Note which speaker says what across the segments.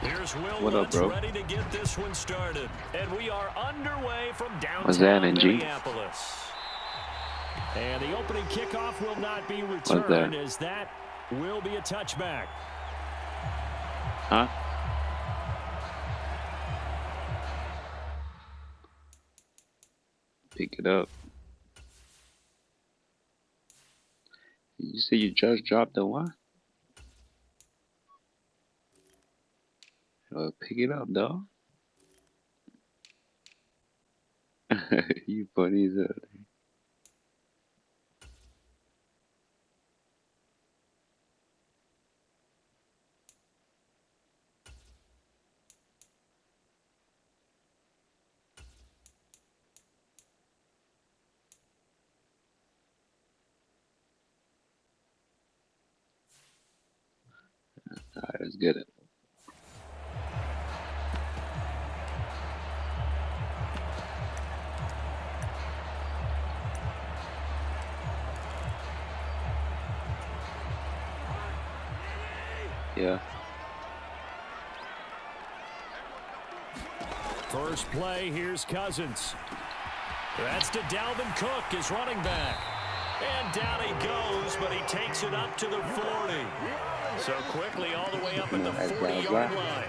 Speaker 1: Here's Will
Speaker 2: What up, bro?
Speaker 1: ready to get this one started. And we are underway from
Speaker 2: What's that,
Speaker 1: downtown
Speaker 2: NG?
Speaker 1: Minneapolis. And the opening kickoff will not be
Speaker 2: What's
Speaker 1: returned
Speaker 2: that?
Speaker 1: as that will be a touchback.
Speaker 2: Huh? Pick it up. You say you just dropped the one? Pick it up, dog. You funny as hell. Alright, let's get it. Yeah.
Speaker 1: First play, here's Cousins. That's to Dalvin Cook, his running back. And down he goes, but he takes it up to the 40. So quickly all the way up at the 40-yard line.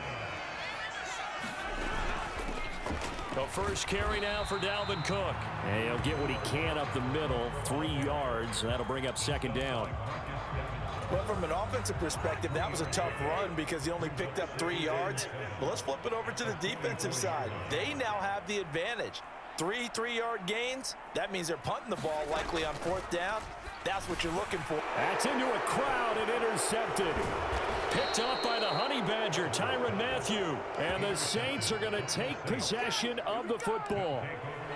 Speaker 1: The first carry now for Dalvin Cook. And he'll get what he can up the middle, 3 yards. That'll bring up second down.
Speaker 3: Well, from an offensive perspective, that was a tough run because he only picked up 3 yards. But let's flip it over to the defensive side. They now have the advantage. 3 3-yard gains. That means they're punting the ball likely on 4th down. That's what you're looking for.
Speaker 1: That's into a crowd and intercepted. Picked off by the Honey Badger, Tyrann Mathieu. And the Saints are going to take possession of the football.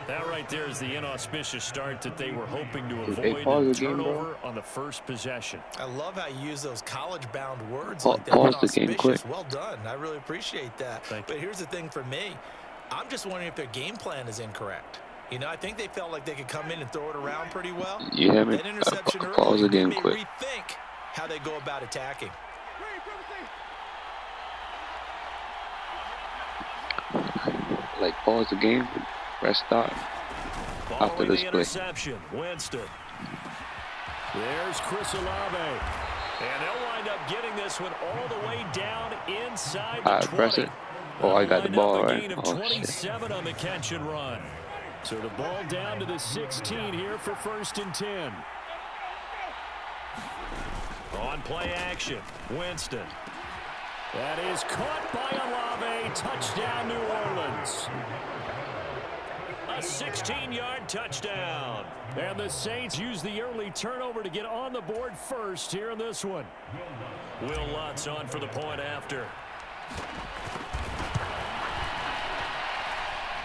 Speaker 1: That right there is the inauspicious start that they were hoping to avoid. And turnover on the first possession.
Speaker 3: I love how you use those college-bound words
Speaker 2: like
Speaker 3: that.
Speaker 2: Pause the game quick.
Speaker 3: Well done. I really appreciate that. But here's the thing for me. I'm just wondering if their game plan is incorrect. You know, I think they felt like they could come in and throw it around pretty well.
Speaker 2: You hear me?
Speaker 3: That interception
Speaker 2: Pause the
Speaker 3: early
Speaker 2: game
Speaker 3: made me
Speaker 2: quick.
Speaker 3: rethink how they go about attacking.
Speaker 2: Like pause the game, press start after this play.
Speaker 1: Interception, Winston. There's Chris Olave. And they'll wind up getting this one all the way down inside the 20.
Speaker 2: Press it. Oh, I got the ball, right?
Speaker 1: Gain of 27 on the catch and run. So the ball down to the 16 here for 1st and 10. On play action, Winston. That is caught by Olave. Touchdown, New Orleans. A 16-yard touchdown. And the Saints use the early turnover to get on the board first here in this one. Will Lutz on for the point after.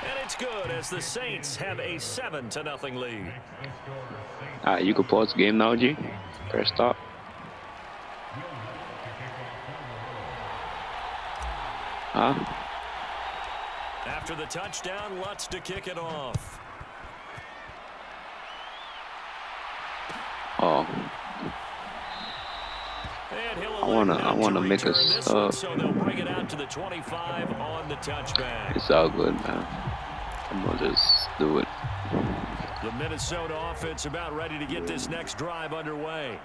Speaker 1: And it's good as the Saints have a 7-0 lead.
Speaker 2: You can pause the game now, G. Press stop.
Speaker 1: After the touchdown, Lutz to kick it off.
Speaker 2: Oh. I wanna make a sub.
Speaker 1: So they'll bring it out to the 25 on the touchback.
Speaker 2: It's all good, man. I'm gonna just do it.
Speaker 1: The Minnesota offense about ready to get this next drive underway.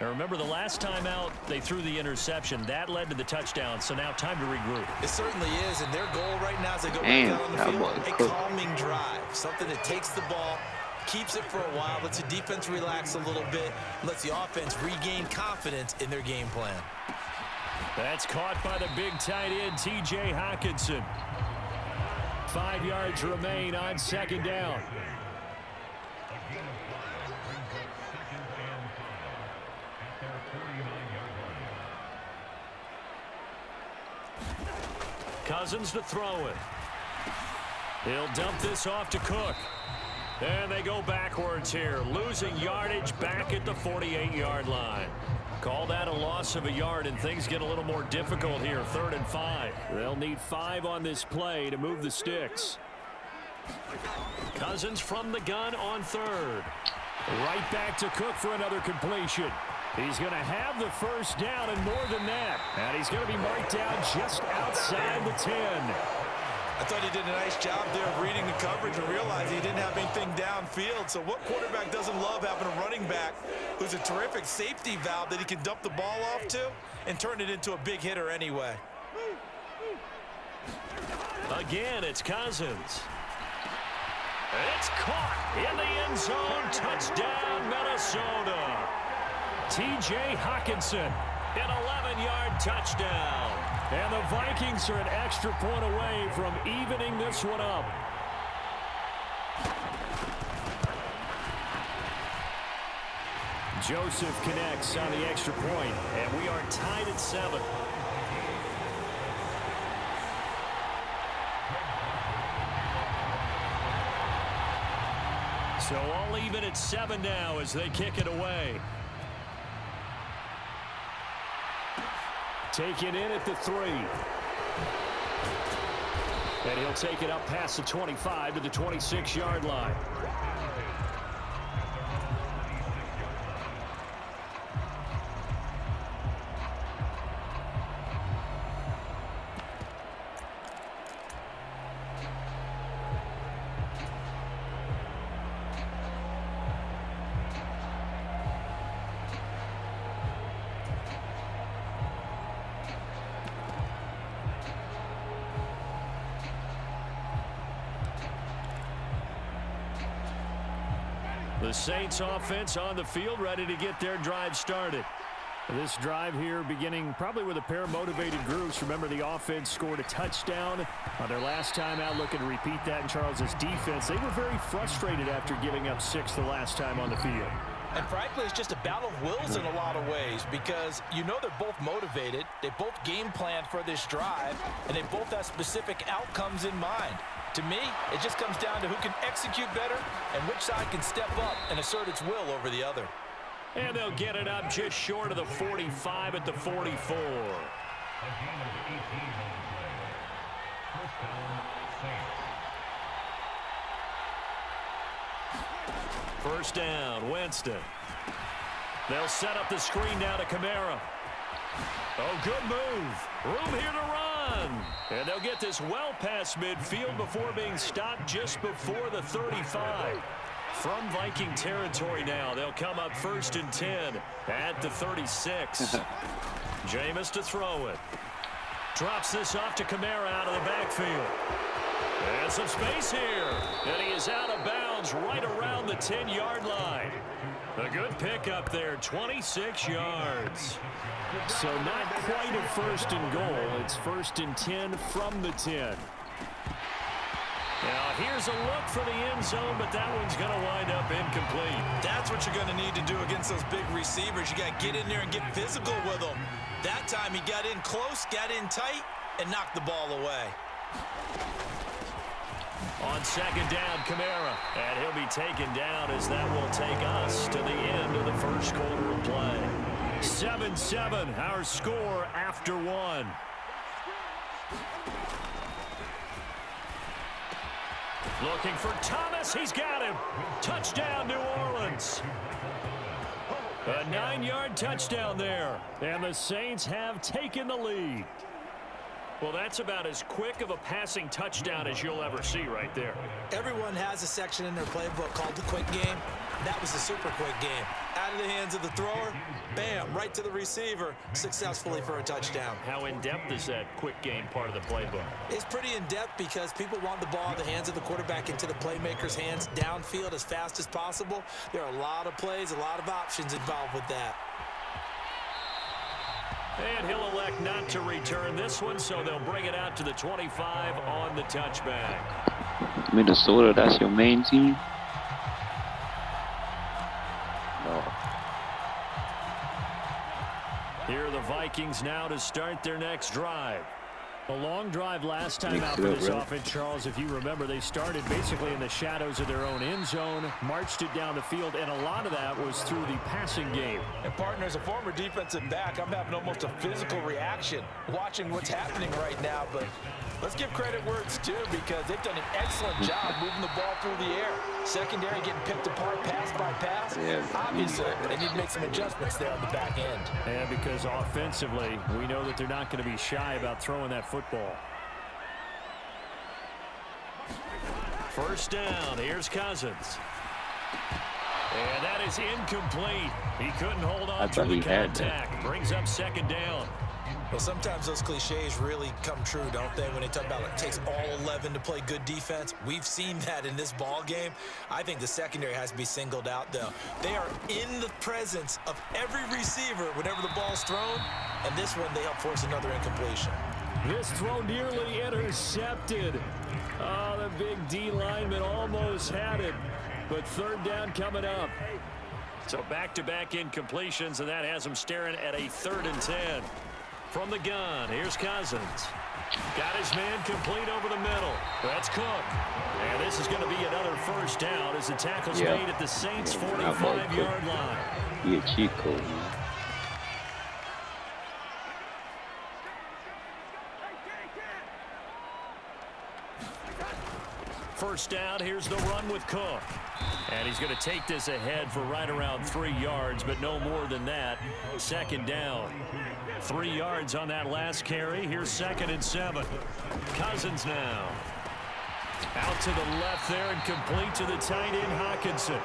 Speaker 1: And remember, the last time out, they threw the interception. That led to the touchdown, so now time to regroup.
Speaker 3: It certainly is, and their goal right now is to go back out on the field, a calming drive, something that takes the ball, keeps it for a while, lets the defense relax a little bit, lets the offense regain confidence in their game plan.
Speaker 1: That's caught by the big tight end, T.J. Hockenson. 5 yards remain on 2nd down. Cousins to throw it. He'll dump this off to Cook. And they go backwards here, losing yardage back at the 48-yard line. Call that a loss of a yard, and things get a little more difficult here, 3rd and 5. They'll need 5 on this play to move the sticks. Cousins from the gun on 3rd. Right back to Cook for another completion. He's going to have the first down and more than that. And he's going to be marked down just outside the 10.
Speaker 3: I thought he did a nice job there of reading the coverage and realizing he didn't have anything downfield. So what quarterback doesn't love having a running back who's a terrific safety valve that he can dump the ball off to and turn it into a big hitter anyway?
Speaker 1: Again, it's Cousins. It's caught in the end zone. Touchdown, Minnesota. T.J. Hawkinson, an 11-yard touchdown. And the Vikings are an extra point away from evening this one up. Joseph connects on the extra point, and we are tied at 7. So all even at 7 now as they kick it away. Taken in at the 3. And he'll take it up past the 25 to the 26-yard line. The Saints offense on the field, ready to get their drive started. This drive here beginning probably with a pair of motivated groups. Remember, the offense scored a touchdown on their last time out, looking to repeat that in Charles's defense. They were very frustrated after giving up 6 the last time on the field.
Speaker 3: And frankly, it's just a battle of wills in a lot of ways because you know they're both motivated. They both game planned for this drive, and they both have specific outcomes in mind. To me, it just comes down to who can execute better and which side can step up and assert its will over the other.
Speaker 1: And they'll get it up just short of the 45 at the 44. First down, Winston. They'll set up the screen now to Kamara. Oh, good move. Room here to run. And they'll get this well past midfield before being stopped just before the 35. From Viking territory now, they'll come up 1st and 10 at the 36. Jameis to throw it. Drops this off to Kamara out of the backfield. And some space here. And he is out of bounds right around the 10-yard line. A good pickup there, 26 yards. So not quite a 1st and goal. It's 1st and 10 from the 10. Now here's a look for the end zone, but that one's going to wind up incomplete.
Speaker 3: That's what you're going to need to do against those big receivers. You got to get in there and get physical with them. That time he got in close, got in tight, and knocked the ball away.
Speaker 1: On 2nd down, Kamara. And he'll be taken down as that will take us to the end of the first quarter of play. 7-7, our score after 1. Looking for Thomas. He's got him. Touchdown, New Orleans. A 9-yard touchdown there. And the Saints have taken the lead. Well, that's about as quick of a passing touchdown as you'll ever see right there.
Speaker 3: Everyone has a section in their playbook called the quick game. That was the super quick game. Out of the hands of the thrower, bam, right to the receiver, successfully for a touchdown.
Speaker 1: How in-depth is that quick game part of the playbook?
Speaker 3: It's pretty in-depth because people want the ball in the hands of the quarterback into the playmaker's hands downfield as fast as possible. There are a lot of plays, a lot of options involved with that.
Speaker 1: And he'll elect not to return this one, so they'll bring it out to the 25 on the touchback.
Speaker 2: Minnesota, that's your main team? No.
Speaker 1: Here are the Vikings now to start their next drive. A long drive last time
Speaker 2: Mix
Speaker 1: out
Speaker 2: it
Speaker 1: for
Speaker 2: up,
Speaker 1: this
Speaker 2: right?
Speaker 1: offense, Charles. If you remember, they started basically in the shadows of their own end zone, marched it down the field, and a lot of that was through the passing game.
Speaker 3: And partner, as a former defensive back, I'm having almost a physical reaction watching what's happening right now. But let's give credit where it's due, because they've done an excellent job moving the ball through the air. Secondary getting picked apart pass by pass.
Speaker 2: Yeah.
Speaker 3: Obviously, they need to make some adjustments there on the back end.
Speaker 1: And because offensively, we know that they're not going to be shy about throwing that football. First down, here's Cousins. And that is incomplete. He couldn't hold on to the contact. Brings up second down.
Speaker 3: Well, sometimes those cliches really come true, don't they? When they talk about it takes all 11 to play good defense. We've seen that in this ball game. I think the secondary has to be singled out, though. They are in the presence of every receiver whenever the ball's thrown. And this one, they help force another incompletion.
Speaker 1: This throw nearly intercepted. Oh, the big D lineman almost had it. But third down coming up. So back-to-back incompletions, and that has him staring at a 3rd and 10. From the gun, here's Cousins. Got his man complete over the middle. That's Cook. And this is going to be another first down as the tackle's made at the Saints' 45-yard line.
Speaker 2: He a cheat code, man.
Speaker 1: First down, here's the run with Cook. And he's going to take this ahead for right around 3 yards, but no more than that. Second down. 3 yards on that last carry. Here's 2nd and 7. Cousins now. Out to the left there and complete to the tight end, Hawkinson.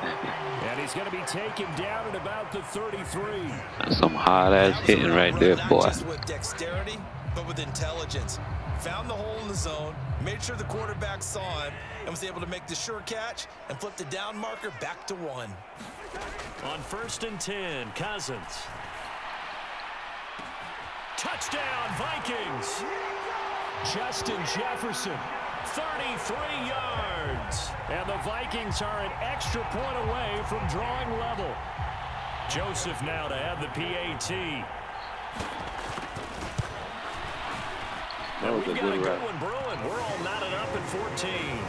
Speaker 1: And he's going to be taken down at about the 33.
Speaker 2: That's some hard-ass hitting right there, boy.
Speaker 3: Not just with dexterity, but with intelligence. Found the hole in the zone, made sure the quarterback saw him, and was able to make the sure catch and flip the down marker back to 1.
Speaker 1: On 1st and 10, Cousins. Touchdown, Vikings. Justin Jefferson, 33 yards. And the Vikings are an extra point away from drawing level. Joseph now to have the PAT.
Speaker 2: That was
Speaker 1: We've
Speaker 2: a
Speaker 1: got a
Speaker 2: good
Speaker 1: good
Speaker 2: run.
Speaker 1: one brewing. We're all knotted up at 14.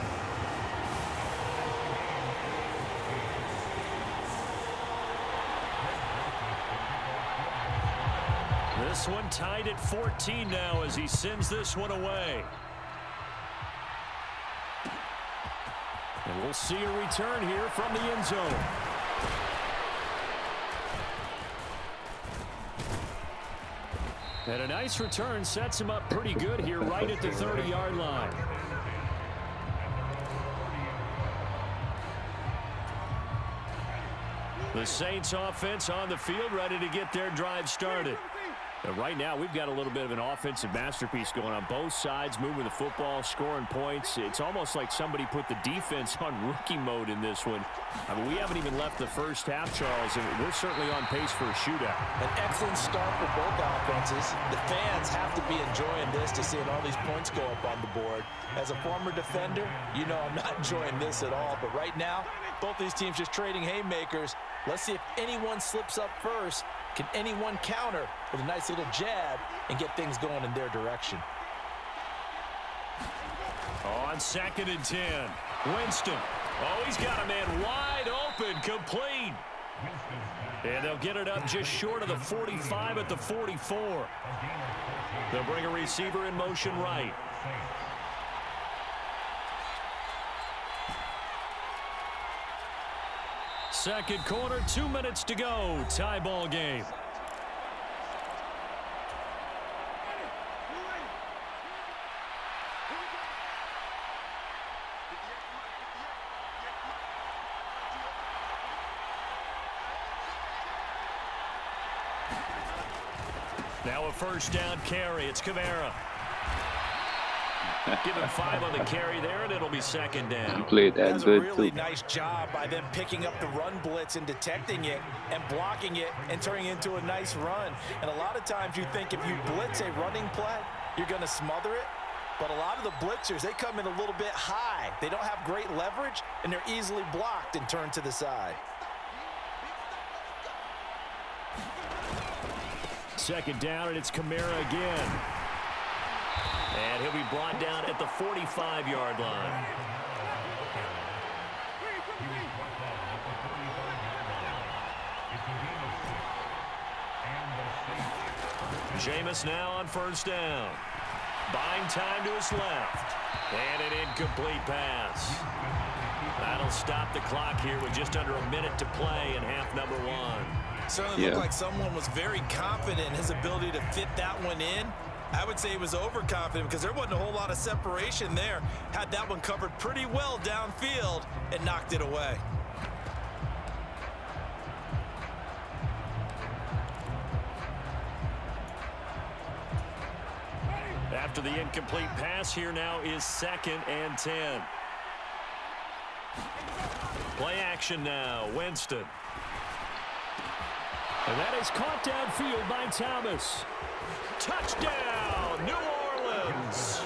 Speaker 1: This one tied at 14 now as he sends this one away. And we'll see a return here from the end zone. And a nice return sets him up pretty good here right at the 30-yard line. The Saints offense on the field ready to get their drive started. And right now, we've got a little bit of an offensive masterpiece going on both sides, moving the football, scoring points. It's almost like somebody put the defense on rookie mode in this one. I mean, we haven't even left the first half, Charles, and we're certainly on pace for a shootout.
Speaker 3: An excellent start for both offenses. The fans have to be enjoying this to seeing all these points go up on the board. As a former defender, you know I'm not enjoying this at all. But right now, both these teams just trading haymakers. Let's see if anyone slips up first. Can anyone counter with a nice little jab and get things going in their direction?
Speaker 1: On 2nd and 10, Winston. Oh, he's got a man wide open, complete. And they'll get it up just short of the 45 at the 44. They'll bring a receiver in motion right. Second quarter, 2 minutes to go. Tie ball game. Now a first down carry. It's Kamara. Give him 5 on the carry there, and it'll be second down.
Speaker 2: He played that
Speaker 3: That's
Speaker 2: good,
Speaker 3: a really
Speaker 2: too.
Speaker 3: nice job by them picking up the run blitz and detecting it and blocking it and turning it into a nice run. And a lot of times you think if you blitz a running play, you're going to smother it. But a lot of the blitzers, they come in a little bit high. They don't have great leverage, and they're easily blocked and turned to the side.
Speaker 1: Second down, and it's Kamara again. And he'll be brought down at the 45-yard line. Jameis now on first down. Buying time to his left. And an incomplete pass. That'll stop the clock here with just under a minute to play in half number one.
Speaker 3: Certainly looked like someone was very confident in his ability to fit that one in. I would say he was overconfident because there wasn't a whole lot of separation there. Had that one covered pretty well downfield and knocked it away.
Speaker 1: After the incomplete pass, here now is 2nd and 10. Play action now, Winston. And that is caught downfield by Thomas. Touchdown, New Orleans.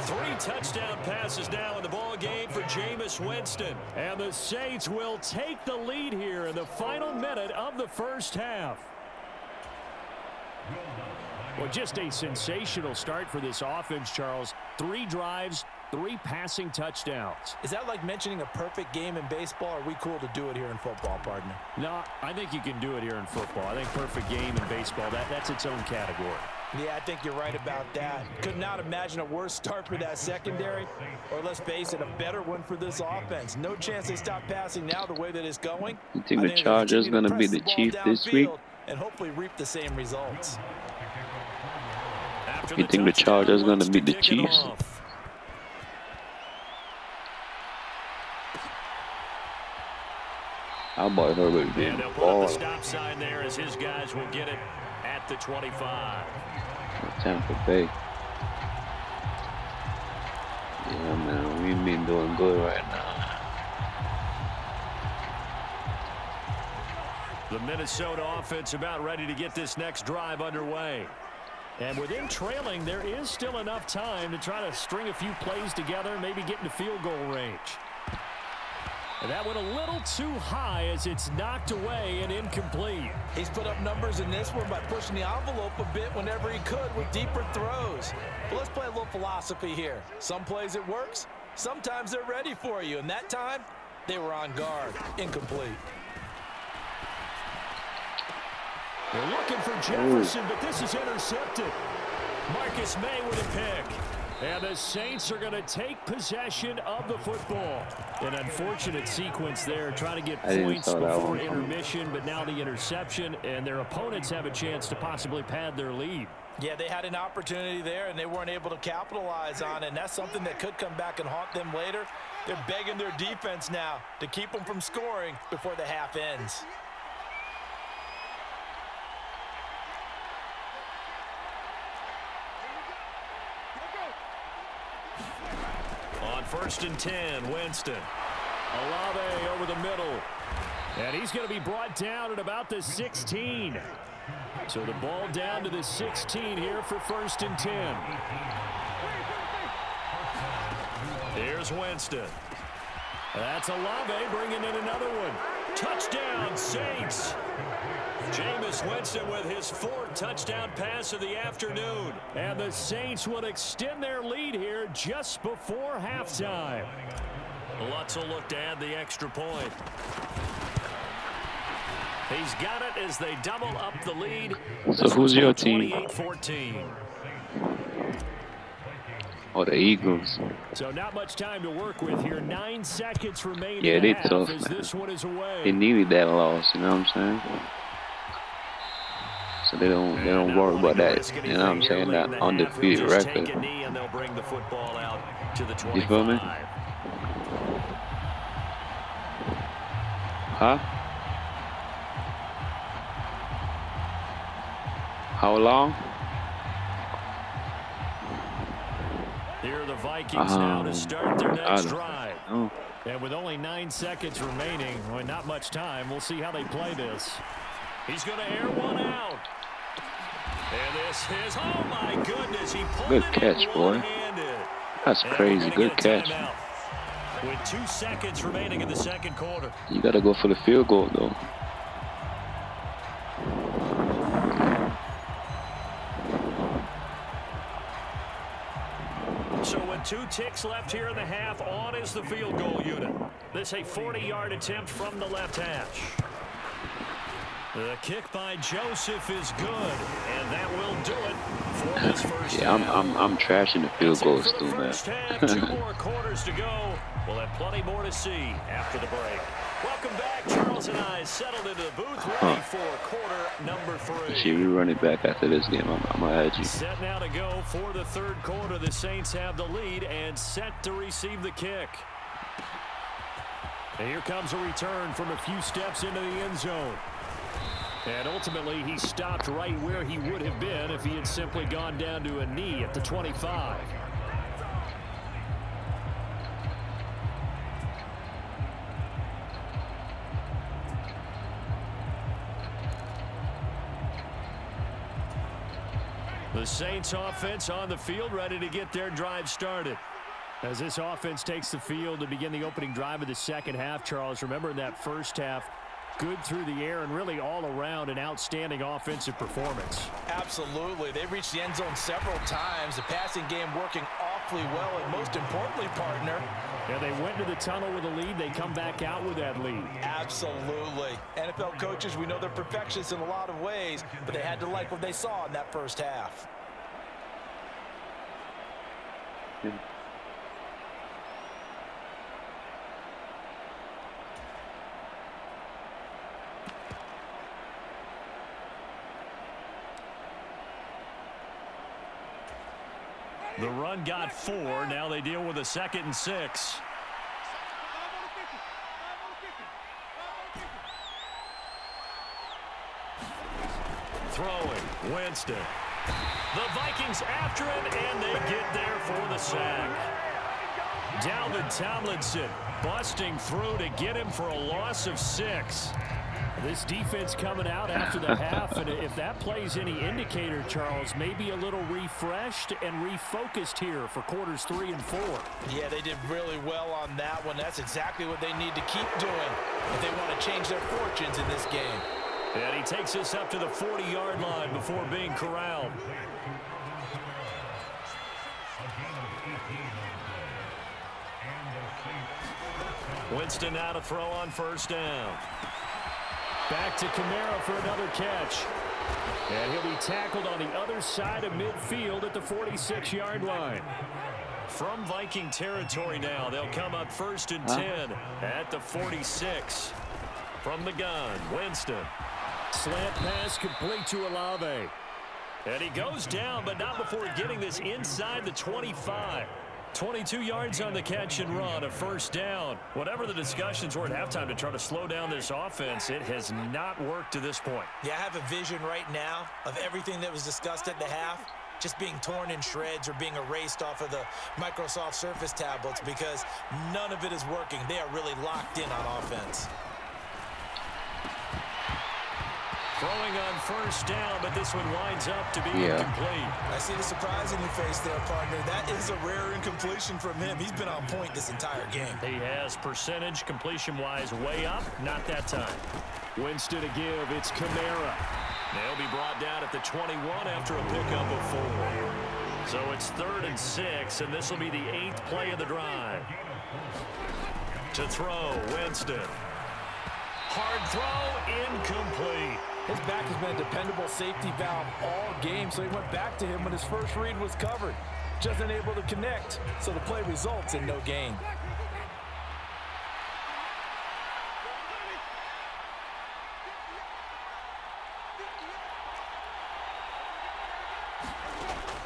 Speaker 1: 3 touchdown passes now in the ball game for Jameis Winston. And the Saints will take the lead here in the final minute of the first half. Well, just a sensational start for this offense, Charles. 3 drives, 3 passing touchdowns.
Speaker 3: Is that like mentioning a perfect game in baseball? Or are we cool to do it here in football, partner?
Speaker 1: No, I think you can do it here in football. I think perfect game in baseball, that's its own category.
Speaker 3: Yeah, I think you're right about that. Could not imagine a worse start for that secondary, or let's face it, a better one for this offense. No chance they stop passing now the way that it's going.
Speaker 2: You think the Chargers going to be the Chiefs this week?
Speaker 3: And hopefully reap the same results.
Speaker 2: You think the Chargers going to beat the Chiefs? How about Herbert being
Speaker 1: the ball? The stop sign there as his guys will get it at the 25.
Speaker 2: Tampa Bay. Yeah, man, we've been doing good right now.
Speaker 1: The Minnesota offense about ready to get this next drive underway. And within trailing, there is still enough time to try to string a few plays together, maybe get into field goal range. And that went a little too high as it's knocked away and incomplete.
Speaker 3: He's put up numbers in this one by pushing the envelope a bit whenever he could with deeper throws. But let's play a little philosophy here. Some plays it works, sometimes they're ready for you. And that time, they were on guard. Incomplete.
Speaker 1: They're looking for Jefferson, but this is intercepted. Marcus May with a pick. And the Saints are going to take possession of the football. An unfortunate sequence there, trying to get points before intermission, but now the interception, and their opponents have a chance to possibly pad their lead.
Speaker 3: Yeah, they had an opportunity there, and they weren't able to capitalize on it, and that's something that could come back and haunt them later. They're begging their defense now to keep them from scoring before the half ends.
Speaker 1: On 1st and 10, Winston. Olave over the middle. And he's going to be brought down at about the 16. So the ball down to the 16 here for 1st and 10. Here's Winston. That's Olave bringing in another one. Touchdown, Saints. Jameis Winston with his 4th touchdown pass of the afternoon. And the Saints will extend their lead here just before halftime. Lutz will look to add the extra point. He's got it as they double up the lead.
Speaker 2: So who's your team?
Speaker 1: 28-14.
Speaker 2: Oh, the Eagles.
Speaker 1: So not much time to work with here. 9 seconds remaining.
Speaker 2: Yeah, they tough, man.
Speaker 1: This one is away.
Speaker 2: They needed that loss, you know what I'm saying? So they don't worry about that, you know what I'm saying? That undefeated record.
Speaker 1: And they'll bring the football out to the 25.
Speaker 2: You feel me? Huh? How long?
Speaker 1: Here are the Vikings now to start their next drive.
Speaker 2: Oh.
Speaker 1: And with only 9 seconds remaining, well, not much time, we'll see how they play this. He's going to air one out. And this is, oh my goodness, he pulled
Speaker 2: good catch, boy. That's crazy. Good catch.
Speaker 1: With 2 seconds remaining in the second quarter.
Speaker 2: You got to go for the field goal, though.
Speaker 1: 2 ticks left here in the half. On is the field goal unit. This a 40-yard attempt from the left hash. The kick by Joseph is good, and that will do it for this first half.
Speaker 2: I'm trashing the field goals too, man.
Speaker 1: 2 more quarters to go. We'll have plenty more to see after the break. Welcome back. Charles and I settled into the booth ready for quarter number 3.
Speaker 2: She rerun it back after this game. I'm gonna add you.
Speaker 1: Set now to go for the third quarter. The Saints have the lead and set to receive the kick. And here comes a return from a few steps into the end zone. And ultimately, he stopped right where he would have been if he had simply gone down to a knee at the 25. The Saints offense on the field, ready to get their drive started. As this offense takes the field to begin the opening drive of the second half, Charles, remember in that first half, good through the air and really all around an outstanding offensive performance.
Speaker 3: Absolutely. They reached the end zone several times. The passing game working awfully well, and most importantly, partner.
Speaker 1: Yeah, they went to the tunnel with a lead. They come back out with that lead.
Speaker 3: Absolutely. NFL coaches, we know they're perfectionists in a lot of ways, but they had to like what they saw in that first half.
Speaker 1: The run got 4. Now they deal with a 2nd and 6. Throwing, Winston. The Vikings after him, and they get there for the sack. Dalvin Tomlinson busting through to get him for a loss of 6. This defense coming out after the half, and if that plays any indicator, Charles, maybe a little refreshed and refocused here for quarters 3 and 4.
Speaker 3: Yeah, they did really well on that one. That's exactly what they need to keep doing if they want to change their fortunes in this game.
Speaker 1: And he takes us up to the 40-yard line before being corralled. Winston now to throw on first down. Back to Kamara for another catch. And he'll be tackled on the other side of midfield at the 46-yard line. From Viking territory now, they'll come up 1st and 10 at the 46. From the gun, Winston. Slant pass complete to Olave. And he goes down, but not before getting this inside the 25. 22 yards on the catch and run, a first down. Whatever the discussions were at halftime to try to slow down this offense, it has not worked to this point.
Speaker 3: Yeah, I have a vision right now of everything that was discussed at the half just being torn in shreds or being erased off of the Microsoft Surface tablets because none of it is working. They are really locked in on offense.
Speaker 1: Throwing on first down, but this one winds up to be incomplete.
Speaker 3: I see the surprise in your face there, partner. That is a rare incompletion from him. He's been on point this entire game.
Speaker 1: He has percentage completion-wise way up. Not that time. Winston to give. It's Kamara. They'll be brought down at the 21 after a pickup of 4. So it's 3rd and 6, and this will be the 8th play of the drive. To throw, Winston. Hard throw, incomplete.
Speaker 3: His back has been a dependable safety valve all game, so he went back to him when his first read was covered. Just unable to connect, so the play results in no gain.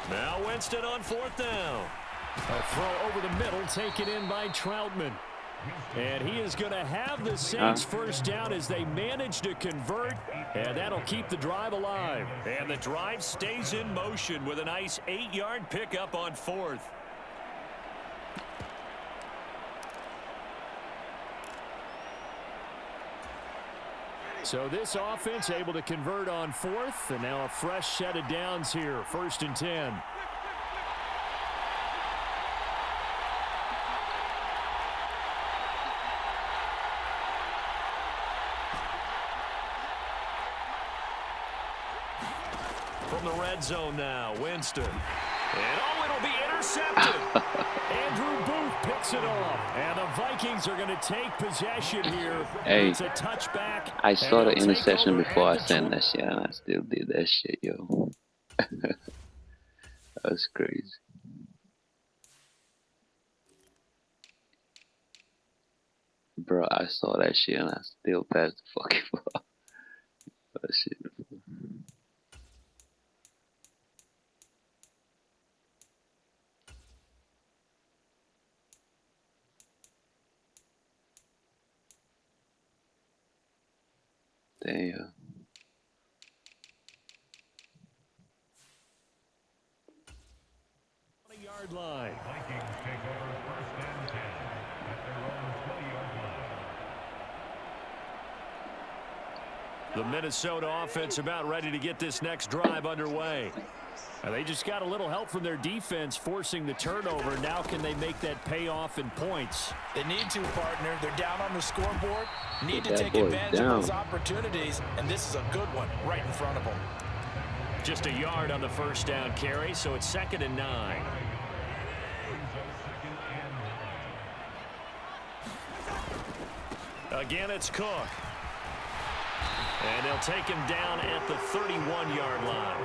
Speaker 1: Now Winston on 4th down. A throw over the middle taken in by Troutman. And he is going to have the Saints first down as they manage to convert, and that'll keep the drive alive. And the drive stays in motion with a nice 8-yard pickup on 4th. So this offense able to convert on 4th, and now a fresh set of downs here, 1st and 10. From the red zone now, Winston. And oh, it'll be intercepted. Andrew Booth picks it off. And the Vikings are going to take possession here.
Speaker 2: Hey,
Speaker 1: it's a touchback.
Speaker 2: I saw the interception before I sent that shit, and I still did that shit, yo. That's crazy. Bro, I saw that shit and I still passed the fucking ball. That shit. Damn.
Speaker 1: Yard line.
Speaker 4: Vikings take over 1st and 10 at their own 20-yard line.
Speaker 1: The Minnesota offense about ready to get this next drive underway. And they just got a little help from their defense forcing the turnover. Now can they make that pay off in points?
Speaker 3: They need to, partner. They're down on the scoreboard. Need to take advantage of those opportunities, and this is a good one right in front of them.
Speaker 1: Just a yard on the first down carry, so it's 2nd and 9. Again, it's Cook. And they'll take him down at the 31-yard line.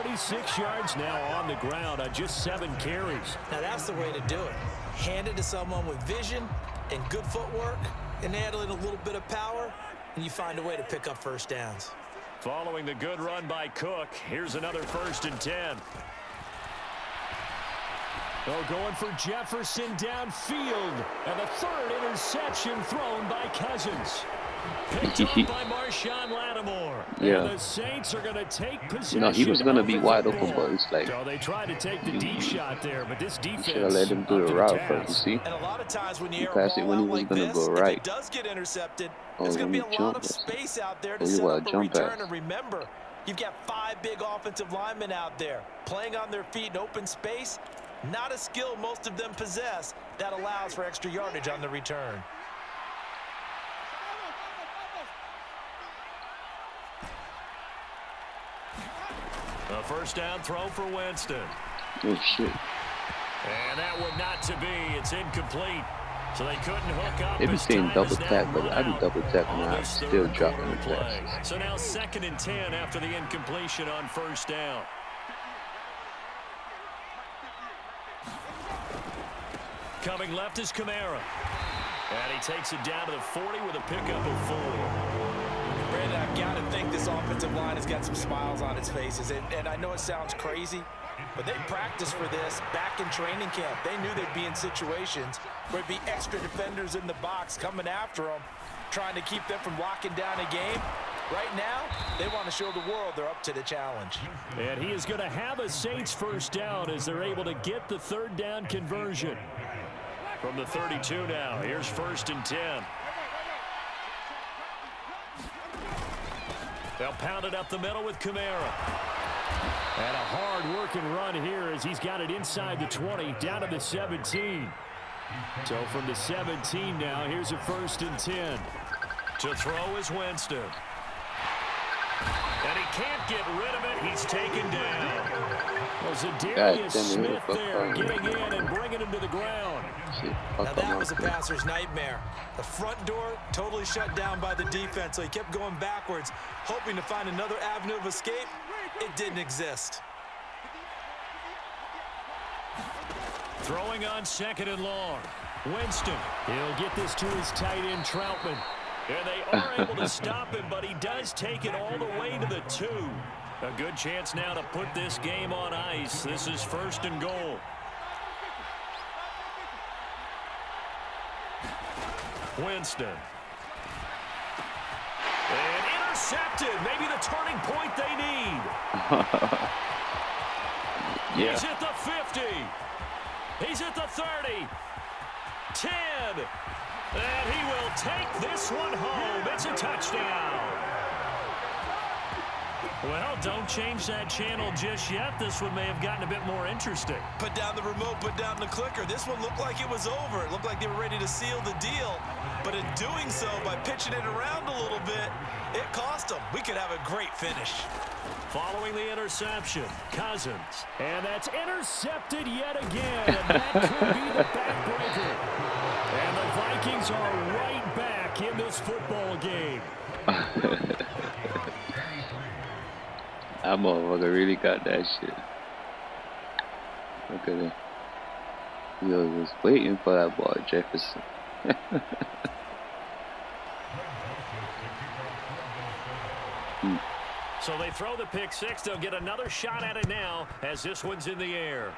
Speaker 1: 46 yards now on the ground on just 7 carries.
Speaker 3: Now that's the way to do it. Hand it to someone with vision and good footwork, and add in a little bit of power, and you find a way to pick up first downs.
Speaker 1: Following the good run by Cook, here's another 1st and 10. Oh, going for Jefferson downfield. And the 3rd interception thrown by Cousins. Picked up by Marshawn Lattimore.
Speaker 2: Yeah.
Speaker 1: And the Saints are going to take possession.
Speaker 2: You know, he was going to be wide open, but it's like...
Speaker 1: So they tried to take the deep shot there, but this defense...
Speaker 2: should have let him do the route first, you see?
Speaker 3: And a lot of times when you
Speaker 2: he passed it when he was going to go right.
Speaker 3: if it does get intercepted, there's going to be a lot of space out there to set up a return. And remember, you've got 5 big offensive linemen out there playing on their feet in open space. Not a skill most of them possess that allows for extra yardage on the return.
Speaker 1: A first down throw for Winston.
Speaker 2: Oh, shit.
Speaker 1: And that would not to be. It's incomplete. So they couldn't hook up.
Speaker 2: They be saying double tap, but I do double tap and I'm still dropping the passes.
Speaker 1: So now 2nd and 10 after the incompletion on first down. Coming left is Kamara. And he takes it down to the 40 with a pickup of 4.
Speaker 3: Brandon, I've got to think this offensive line has got some smiles on its faces. And I know it sounds crazy, but they practiced for this back in training camp. They knew they'd be in situations where it'd be extra defenders in the box coming after them, trying to keep them from locking down a game. Right now, they want to show the world they're up to the challenge.
Speaker 1: And he is going to have a Saints first down as they're able to get the 3rd down conversion. From the 32 now, here's 1st and 10. They'll pound it up the middle with Kamara. And a hard-working run here as he's got it inside the 20, down to the 17. So from the 17 now, here's a 1st and 10. To throw is Winston. And he can't get rid of it. He's taken down. Well, Zadarius Smith there getting in and bringing him to the ground.
Speaker 3: Now that was a passer's nightmare. The front door totally shut down by the defense, so he kept going backwards, hoping to find another avenue of escape. It didn't exist.
Speaker 1: Throwing on 2nd and long. Winston. He'll get this to his tight end, Troutman. And they are able to stop him, but he does take it all the way to the 2. A good chance now to put this game on ice. This is 1st and goal. Winston. And intercepted. Maybe the turning point they need.
Speaker 2: Yeah.
Speaker 1: He's at the 50. He's at the 30. 10. And he will take this one home. It's a touchdown. Well, don't change that channel just yet. This one may have gotten a bit more interesting.
Speaker 3: Put down the remote, put down the clicker. This one looked like it was over. It looked like they were ready to seal the deal. But in doing so, by pitching it around a little bit, It cost them. We could have a great finish.
Speaker 1: Following the interception, Cousins. And that's intercepted yet again. And that could be the backbreaker. And the Vikings are right back in this football game.
Speaker 2: That motherfucker really got that shit. Look at him. He was waiting for that ball, Jefferson.
Speaker 1: So they throw the pick six. They'll get another shot at it now as this one's in the air.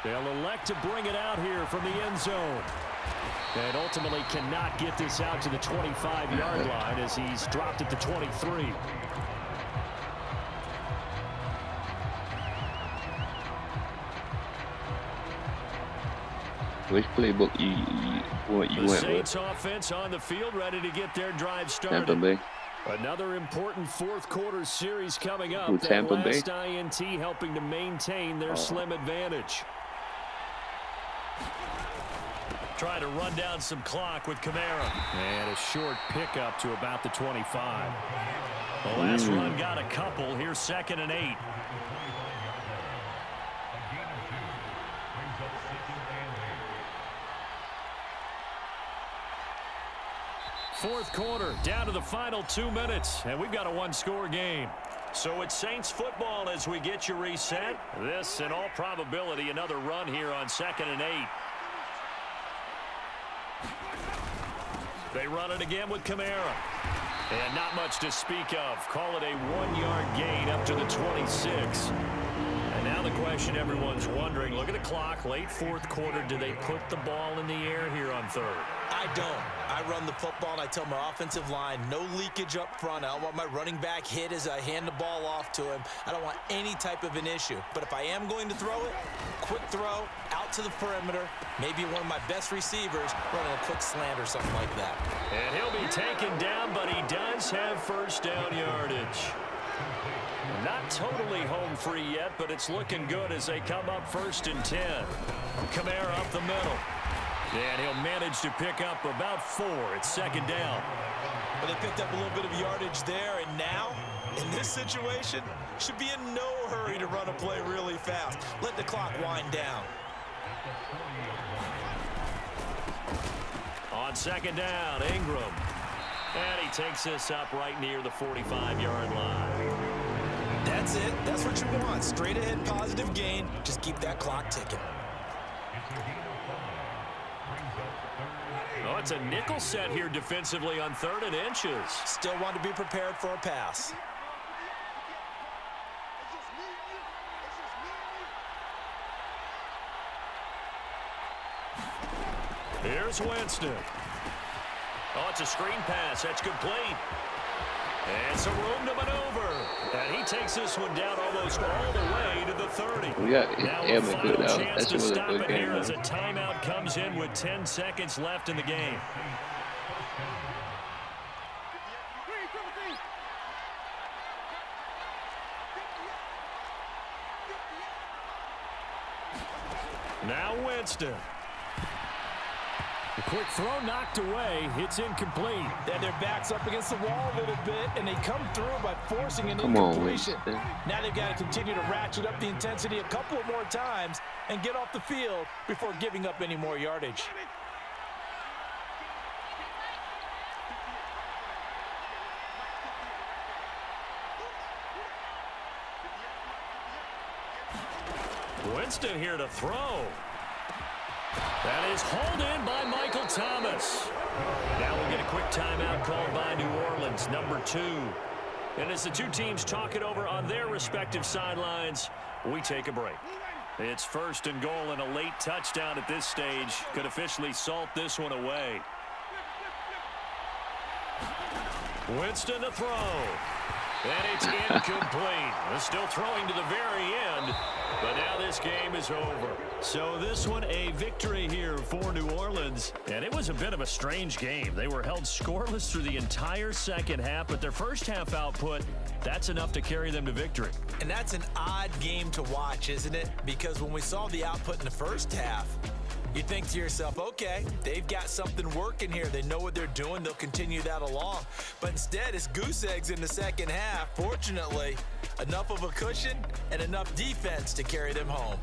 Speaker 1: They'll elect to bring it out here from the end zone. And ultimately cannot get this out to the 25-yard line as he's dropped at the 23.
Speaker 2: Which playbook you went with?
Speaker 1: Saints offense on the field, ready to get their drive started.
Speaker 2: Tampa Bay.
Speaker 1: Another important fourth quarter series coming up.
Speaker 2: Ooh, Tampa
Speaker 1: that last
Speaker 2: Bay.
Speaker 1: INT helping to maintain their slim advantage. Trying to run down some clock with Kamara. And a short pickup to about the 25. The last run got a couple. Here's 2nd and 8. Fourth quarter, down to the final 2 minutes, and we've got a one-score game. So it's Saints football as we get you reset. This, in all probability, another run here on 2nd and 8. They run it again with Kamara. And not much to speak of. Call it a 1-yard gain up to the 26. And now the question everyone's wondering, look at the clock, late fourth quarter, do they put the ball in the air here on third?
Speaker 3: I don't. I run the football and I tell my offensive line, no leakage up front. I don't want my running back hit as I hand the ball off to him. I don't want any type of an issue. But if I am going to throw it, quick throw, out to the perimeter, maybe one of my best receivers running a quick slant or something like that.
Speaker 1: And he'll be taken down, but he does have first down yardage. Not totally home free yet, but it's looking good as they come up 1st and 10. Kamara up the middle. And he'll manage to pick up about 4. It's 2nd down.
Speaker 3: But they picked up a little bit of yardage there, and now, in this situation, should be in no hurry to run a play really fast. Let the clock wind down.
Speaker 1: On 2nd down, Ingram. And he takes this up right near the 45-yard line.
Speaker 3: That's it. That's what you want. Straight ahead positive gain. Just keep that clock ticking.
Speaker 1: Oh, it's a nickel set here defensively on 3rd and inches.
Speaker 3: Still want to be prepared for a pass.
Speaker 1: Here's Winston. Oh, it's a screen pass. That's complete. And some room to maneuver. And he takes this one down almost all the way to the 30.
Speaker 2: We got
Speaker 1: Now a final chance to stop it here as a timeout comes in with 10 seconds left in the game. Now Winston. The quick throw knocked away. It's incomplete.
Speaker 3: And their back's up against the wall a little bit, and they come through by forcing an
Speaker 2: Come on,
Speaker 3: incompletion.
Speaker 2: Winston.
Speaker 3: Now they've got to continue to ratchet up the intensity a couple of more times and get off the field before giving up any more yardage.
Speaker 1: Winston here to throw. That is hauled in by Michael Thomas. Now we'll get a quick timeout called by New Orleans, number 2. And as the two teams talk it over on their respective sidelines, we take a break. It's 1st and goal, and a late touchdown at this stage could officially salt this one away. Winston to throw. And it's incomplete. They're still throwing to the very end, but now this game is over. So this one a victory here for New Orleans, and it was a bit of a strange game. They were held scoreless through the entire second half, but their first half output, that's enough to carry them to victory.
Speaker 3: And that's an odd game to watch, isn't it? Because when we saw the output in the first half, You think to yourself, okay, they've got something working here. They know what they're doing. They'll continue that along. But instead, it's goose eggs in the second half. Fortunately, enough of a cushion and enough defense to carry them home.